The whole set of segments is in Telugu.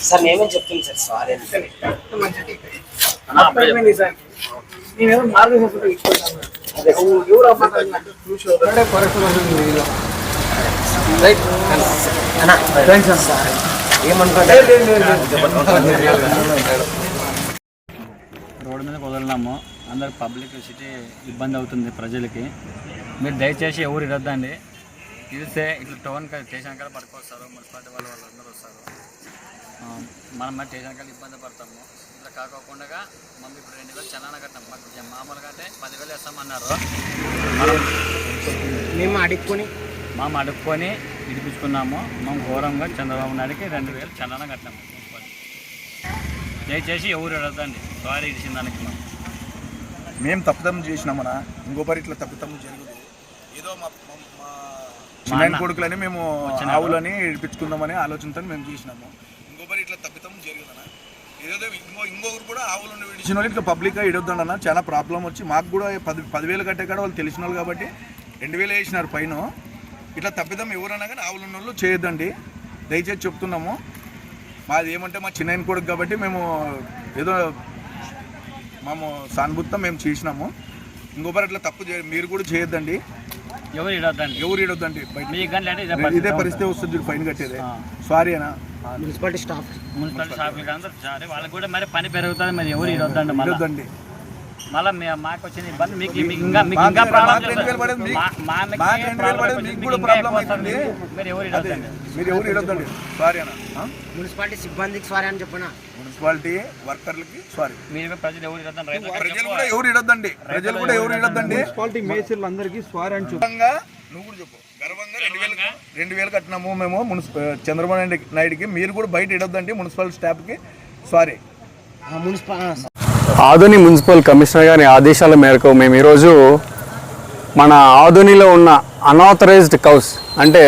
సార్ నేనేం చెప్తుంది సార్ సారీ రోడ్డు మీద వదలనాము. అందరు పబ్లిక్ సిటీ ఇబ్బంది అవుతుంది ప్రజలకి. మీరు దయచేసి ఎవరు ఇరద్దండి. ఇస్తే ఇట్లా టౌన్ స్టేషన్ కాడ పడుకొస్తారు, మున్సిపాలిటీ వాళ్ళందరూ వస్తారు. మనం స్టేషన్ కాడ ఇబ్బంది పడతాము. ఇట్లా కాకోకుండా మమ్మీ ఇప్పుడు 2000 చలానా కట్టాం. మాకు మామూలుగా అంటే 10,000 వేస్తామన్నారు. మేము అడుక్కొని ఇడిపించుకున్నాము. మేము ఘోరంగా చంద్రబాబు నాయుడికి 2000 చలానా కట్టాము. దయచేసి ఎవరు ఇరద్దండి. సారీ ఇచ్చిన దానికి మేము తప్పుదమ్ము చేసినామన్నా. ఇంకోసారి ఇట్లా తప్పుదమ్ము జరుగుతుంది. ఏదో మా చిన్న కొడుకులని మేము ఆవులని ఇడిపించుకుందామని ఆలోచనతో మేము చేసినాము. ఇంకోసారి ఇట్లా తప్పుదమ్ము జరుగుతుందన్నా. ఏదో ఇంకొకరు కూడా ఆవులను విడిచిన వాళ్ళు ఇట్లా పబ్లిక్గా ఇడొద్దన్న. చాలా ప్రాబ్లం వచ్చి మాకు కూడా 10,000 కట్టే కాడ వాళ్ళు తెలిసిన వాళ్ళు కాబట్టి 2,000 వేసినారు పైన. ఇట్లా తప్పిదం ఎవరన్నా కానీ ఆవులున్న వాళ్ళు చేయొద్దండి, దయచేసి చెప్తున్నాము. మాది ఏమంటే మా చిన్న కొడుకు కాబట్టి మేము ఏదో మేము సానుభూతితో మేము చేసినాము. ఇంకొకరు అట్లా తప్పు మీరు కూడా చేయొద్దండి, ఎవరు ఇడొద్దండి. ఇదే పరిస్థితి వస్తుంది ఫైన్ కట్టేది. సారీ అన్న. మున్సిపాలిటీ స్టాఫ్ వాళ్ళకి కూడా మరి పని పెరుగుతుంది. మరి ఎవరు ఇడొద్దండి. మళ్ళీ మాకు వచ్చిన ఇబ్బంది మున్సిపాలిటీ సిబ్బందికి సారీ అని చెప్పనా, మున్సిపాలిటీ వర్కర్లకి సారీ. ప్రజలు ఎవరు ఇడొద్దండి. ప్రజలు కూడా ఎవరు ఇడొద్దండి. మున్సిపాలిటీ మేస్త్రులందరికీ సారీ అని చెప్పు. నువ్వు కూడా చెప్పు. గర్వంగా 2,000 కట్టినాము మేము చంద్రబాబు నాయుడికి. మీరు కూడా బయట ఇడొద్దండి. మున్సిపల్ స్టాఫ్కి సారీ. ఆదోని మున్సిపల్ కమిషనర్ గారి ఆదేశాల మేరకు మేము ఈరోజు మన ఆదోనిలో ఉన్న అన్ఆథరైజ్డ్ కౌస్ అంటే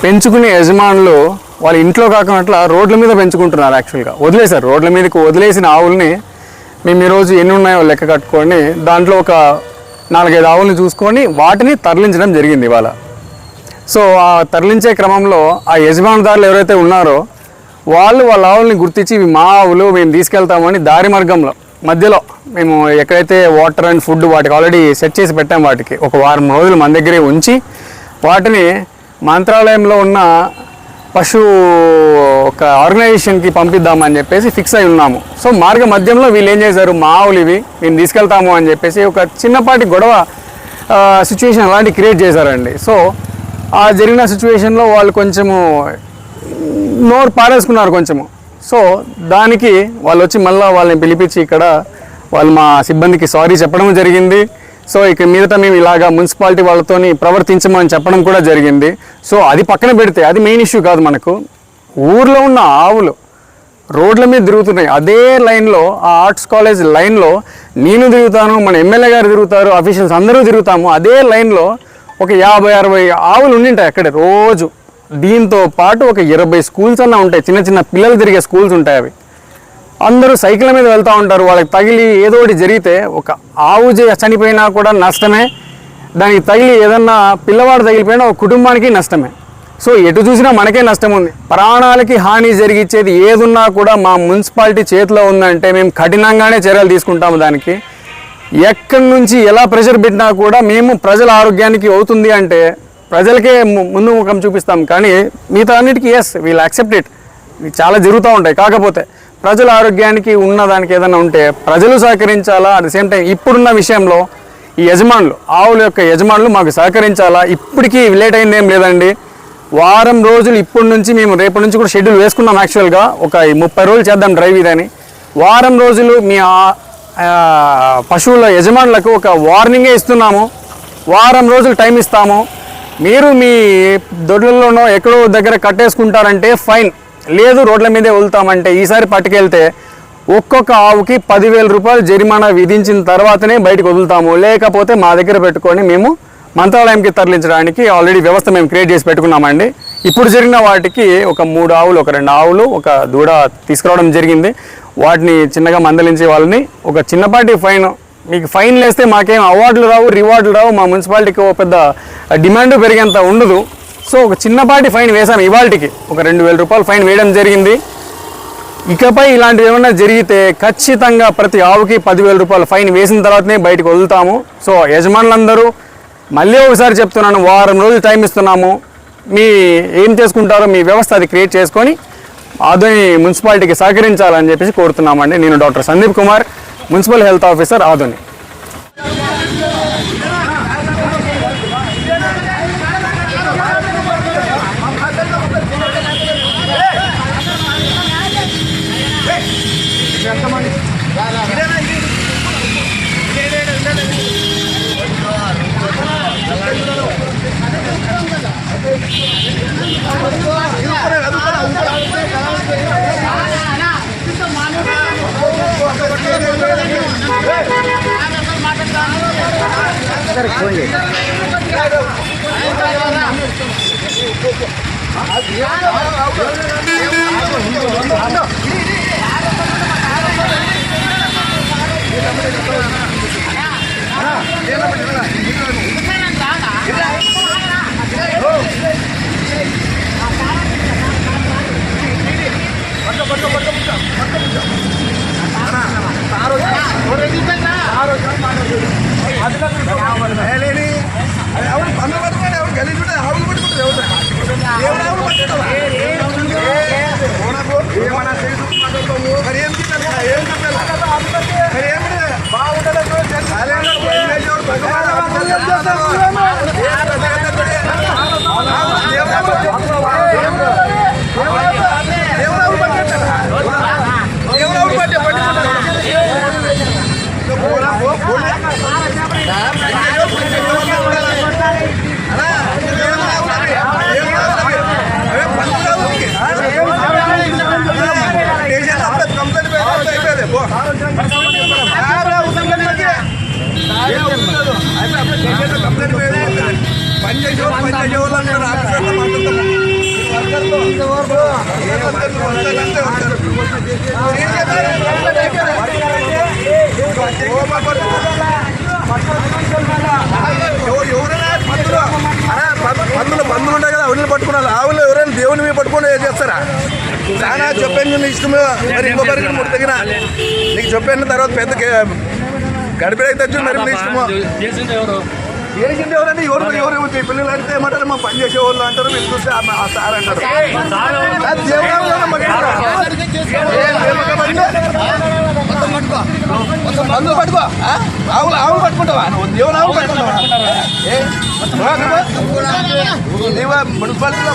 పెంచుకునే యజమానులు వాళ్ళ ఇంట్లో కాకుండా రోడ్ల మీద పెంచుకుంటున్నారు. యాక్చువల్గా వదిలేశారు. రోడ్ల మీదకి వదిలేసిన ఆవుల్ని మేము ఈరోజు ఎన్ని ఉన్నాయో లెక్క కట్టుకొని దాంట్లో ఒక 4-5 ఆవుల్ని చూసుకొని వాటిని తరలించడం జరిగింది ఇవాళ. సో ఆ తరలించే క్రమంలో ఆ యజమానుదారులు ఎవరైతే ఉన్నారో వాళ్ళ ఆవుల్ని గుర్తించి ఇవి మా ఆవులు, మేము తీసుకెళ్తామని దారి మార్గంలో మధ్యలో మేము ఎక్కడైతే వాటర్ అండ్ ఫుడ్ వాటికి ఆల్రెడీ సెట్ చేసి పెట్టాం, వాటికి ఒక వారం రోజులు మన దగ్గరే ఉంచి వాటిని మంత్రాలయంలో ఉన్న పశు ఒక ఆర్గనైజేషన్కి పంపిద్దామని చెప్పేసి ఫిక్స్ అయి ఉన్నాము. సో మార్గ మధ్యంలో వీళ్ళు ఏం చేశారు, మా ఆవులు ఇవి మేము తీసుకెళ్తాము అని చెప్పేసి ఒక చిన్నపాటి గొడవ సిచ్యువేషన్ అలాంటి క్రియేట్ చేశారండి. సో ఆ జరిగిన సిచ్యువేషన్లో వాళ్ళు కొంచెము నోరు పారేసుకున్నారు కొంచెము. సో దానికి వాళ్ళు వచ్చి మళ్ళీ వాళ్ళని పిలిపించి ఇక్కడ వాళ్ళు మా సిబ్బందికి సారీ చెప్పడం జరిగింది. సో ఇక మీదట మేము ఇలాగా మున్సిపాలిటీ వాళ్ళతోని ప్రవర్తించమని చెప్పడం కూడా జరిగింది. సో అది పక్కన పెడితే అది మెయిన్ ఇష్యూ కాదు. మనకు ఊర్లో ఉన్న ఆవులు రోడ్ల మీద తిరుగుతున్నాయి. అదే లైన్లో ఆ ఆర్ట్స్ కాలేజ్ లైన్లో నేను తిరుగుతాను, మన ఎమ్మెల్యే గారు తిరుగుతారు, అఫీషియల్స్ అందరూ తిరుగుతాము. అదే లైన్లో ఒక 50-60 ఆవులు ఉండింటాయి అక్కడే రోజు. దీంతో పాటు ఒక 20 స్కూల్స్ అన్నా ఉంటాయి, చిన్న చిన్న పిల్లలు తిరిగే స్కూల్స్ ఉంటాయి. అవి అందరూ సైకిళ్ళ మీద వెళ్తూ ఉంటారు. వాళ్ళకి తగిలి ఏదో ఒకటి జరిగితే ఒక ఆవు చనిపోయినా కూడా నష్టమే, దానికి తగిలి ఏదన్నా పిల్లవాడు తగిలిపోయినా ఒక కుటుంబానికి నష్టమే. సో ఎటు చూసినా మనకే నష్టం ఉంది. ప్రాణాలకి హాని జరిగించేది ఏదున్నా కూడా మా మున్సిపాలిటీ చేతిలో ఉందంటే మేము కఠినంగానే చర్యలు తీసుకుంటాము. దానికి ఎక్కడి నుంచి ఎలా ప్రెషర్ పెట్టినా కూడా మేము ప్రజల ఆరోగ్యానికి అవుతుంది అంటే ప్రజలకే ముందు ముఖం చూపిస్తాం. కానీ మిగతా అన్నిటికీ ఎస్ వీల్ యాక్సెప్ట్ ఇట్, ఇవి చాలా జరుగుతూ ఉంటాయి. కాకపోతే ప్రజల ఆరోగ్యానికి ఉన్నదానికి ఏదైనా ఉంటే ప్రజలు సహకరించాలా. అట్ ద సేమ్ టైం ఇప్పుడున్న విషయంలో ఈ యజమానులు, ఆవుల యొక్క యజమానులు మాకు సహకరించాలా. ఇప్పటికీ లేట్ అయింది ఏం లేదండి. వారం రోజులు ఇప్పటి నుంచి మేము రేపటి నుంచి కూడా షెడ్యూల్ వేసుకున్నాం. యాక్చువల్గా ఒక 30 రోజులు చేద్దాం డ్రైవ్ ఇదని. వారం రోజులు మీ పశువుల యజమానులకు ఒక వార్నింగే ఇస్తున్నాము. వారం రోజులు టైం ఇస్తాము. మీరు మీ దొడ్లలోనో ఎక్కడో దగ్గర కట్టేసుకుంటారంటే ఫైన్, లేదు రోడ్ల మీదే వదులుతామంటే ఈసారి పట్టుకెళ్తే ఒక్కొక్క ఆవుకి 10,000 రూపాయలు జరిమానా విధించిన తర్వాతనే బయటకు వదులుతాము. లేకపోతే మా దగ్గర పెట్టుకొని మేము మంత్రాలయంకి తరలించడానికి ఆల్రెడీ వ్యవస్థ మేము క్రియేట్ చేసి పెట్టుకున్నామండి. ఇప్పుడు జరిగిన వాటికి ఒక 3 ఆవులు, ఒక 2 ఆవులు, ఒక దూడ తీసుకురావడం జరిగింది. వాటిని చిన్నగా మందలించే వాళ్ళని ఒక చిన్నపాటి ఫైన్, మీకు ఫైన్ వేస్తే మాకేం అవార్డులు రావు, రివార్డులు రావు, మా మున్సిపాలిటీకి ఒక పెద్ద డిమాండ్ పెరిగేంత ఉండదు. సో ఒక చిన్నపాటి ఫైన్ వేసాము ఇవాళకి, ఒక 2,000 రూపాయలు ఫైన్ వేయడం జరిగింది. ఇకపై ఇలాంటివి ఏమన్నా జరిగితే ఖచ్చితంగా ప్రతి ఆవుకి 10,000 రూపాయలు ఫైన్ వేసిన తర్వాతనే బయటకు వదులుతాము. సో యజమానులందరూ మళ్ళీ ఒకసారి చెప్తున్నాను, వారం రోజులు టైం ఇస్తున్నాము. మీ ఏం చేసుకుంటారో మీ వ్యవస్థ అది క్రియేట్ చేసుకొని ఆదోని మున్సిపాలిటీకి సహకరించాలని చెప్పేసి కోరుతున్నామండి. నేను doctor Sandeep Kumar, municipal health officer, Adoni. పందులు ఉంటాయి కదా, అవును పట్టుకున్నారు. ఆవులు ఎవరైనా దేవుని మీద పట్టుకుని చేస్తారా? చాలా చెప్పాను ఇష్టం. మరి ఇంకో పరిస్థితి ముడి తగిన నీకు చెప్పాను తర్వాత పెద్ద గడిపేదైతే వచ్చి మరి మీ ఇష్టము. ఏజెంట్ ఎవరంటే ఎవరు పిల్లలు అంటే ఏమంటారు, మా పని చేసే వాళ్ళు అంటారు, మీరు చూస్తే ఆ సార్ అంటారు. మందులు పట్టుకో, ఆవులు పట్టుకుంటావా? దేవుని ఆవులు పట్టుకుంటావా? మున్సిపాలిటీలో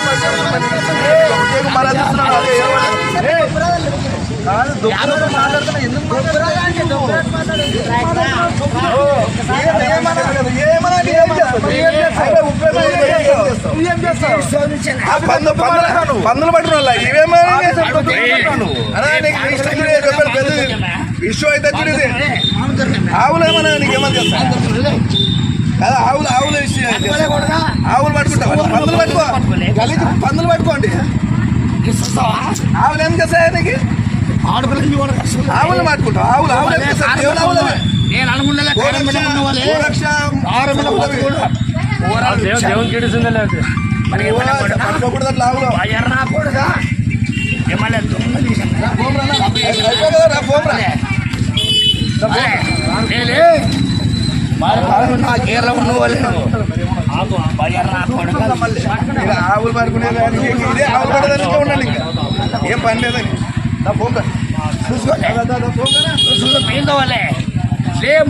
పందులు పట్టుకున్నా ఇవేమో ఇష్యూ అయితే చూడేది. ఆవులు ఏమన్నా నీకేమన్నా చేస్తా కదా? ఆవులు ఇష్యూ ఆవులు పట్టుకుంటా, పందులు పట్టుకో, పందులు పట్టుకోండి. ఆవులు ఏం చేస్తాయా నీకు? ఆవులు పట్టుకుంటావు. ఆవులు ఏం చేస్తాయి? దేవుడు ఆవులు పట్టుకోకూడదు అట్లా ఆవులు. ఆవులు పడుకునేది ఆవులు పడదానికి ఉండండి, ఇంకా ఏం పని లేదని. చూసుకోవాలి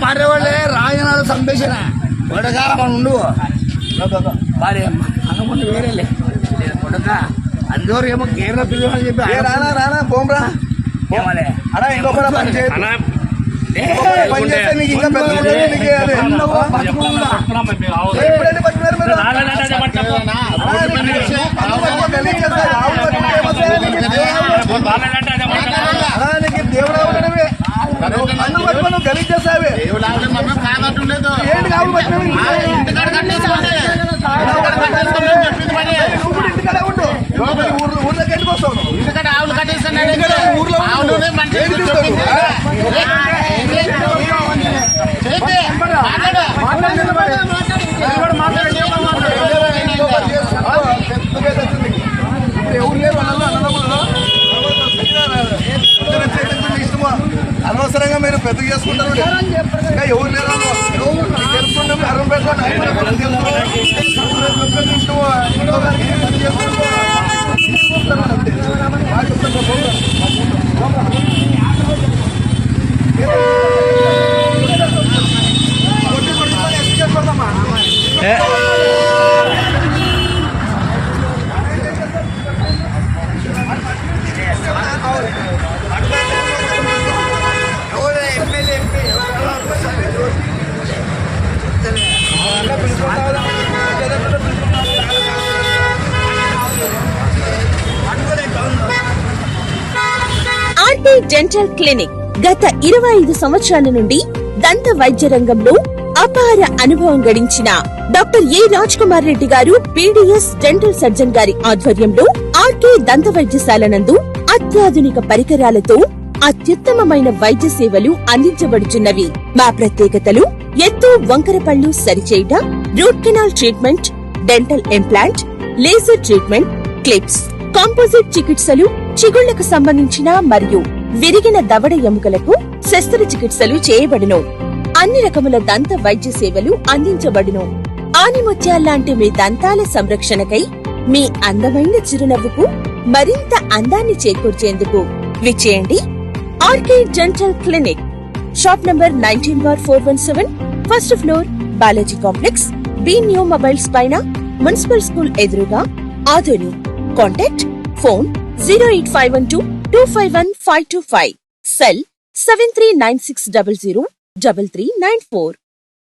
మరేవాళ్ళే రాజనాలు సంపేసిన కొడకారం ఉండు మరి అంగముందు వేరేలే కొడక అందరూ ఏమో కేరళ పిల్లలు అని చెప్పి రానా పోమ్రా అలా ఇంకో పని చేస్తే నీకు ఇంకా పెద్ద దేవుడు అన్నం పట్టుకొని గలీజ్ చేస్తావే. ఏంటి ఆవులు పట్టుకుని ఇంటికాడే ఉండు, ఊర్లోకి వెళ్ళిపోతావు. ఊర్లో ఇంకా ఎవరు లేరు తెలుసుకుంటే అరుణ్ పెట్టుకోండి ఆర్కే డెంటల్ క్లినిక్ గత 25 సంవత్సరాల నుండి దంత వైద్య రంగంలో అపార అనుభవం గడించిన డాక్టర్ ఏ రాజ్ కుమార్ రెడ్డి గారు పీడీఎస్ డెంటల్ సర్జన్ గారి ఆధ్వర్యంలో ఆర్కే దంత వైద్యశాల నందు అత్యాధునిక పరికరాలతో అత్యుత్తమమైన వైద్య సేవలు అందించబడుచున్నవి. మా ప్రత్యేకతలు ఎత్తు వంకర పళ్ళు సరిచేయుట, root canal treatment, dental implant, laser treatment, clips, composite చికిత్సలు, చిగుళ్లకు సంబంధించిన మరియు విరిగిన దవడ ఎముకలకు శస్త్రచికిత్సలు చేయబడును. అన్ని రకముల దంత వైద్య సేవలు అందించబడును. ఆనిముత్యాల్లాంటి మీ దంతాల సంరక్షణకై మీ అందమైన చిరునవ్వుకు మరింత అందాన్ని చేకూర్చేందుకు విచ్చేయండి RK dental clinic. Shop number 19/417, first floor, Balaji complex, B new mobiles పైన, మున్సిపల్ స్కూల్ ఎదురుగా, ఆదోని. Contact phone 08512251525, cell 7396003394.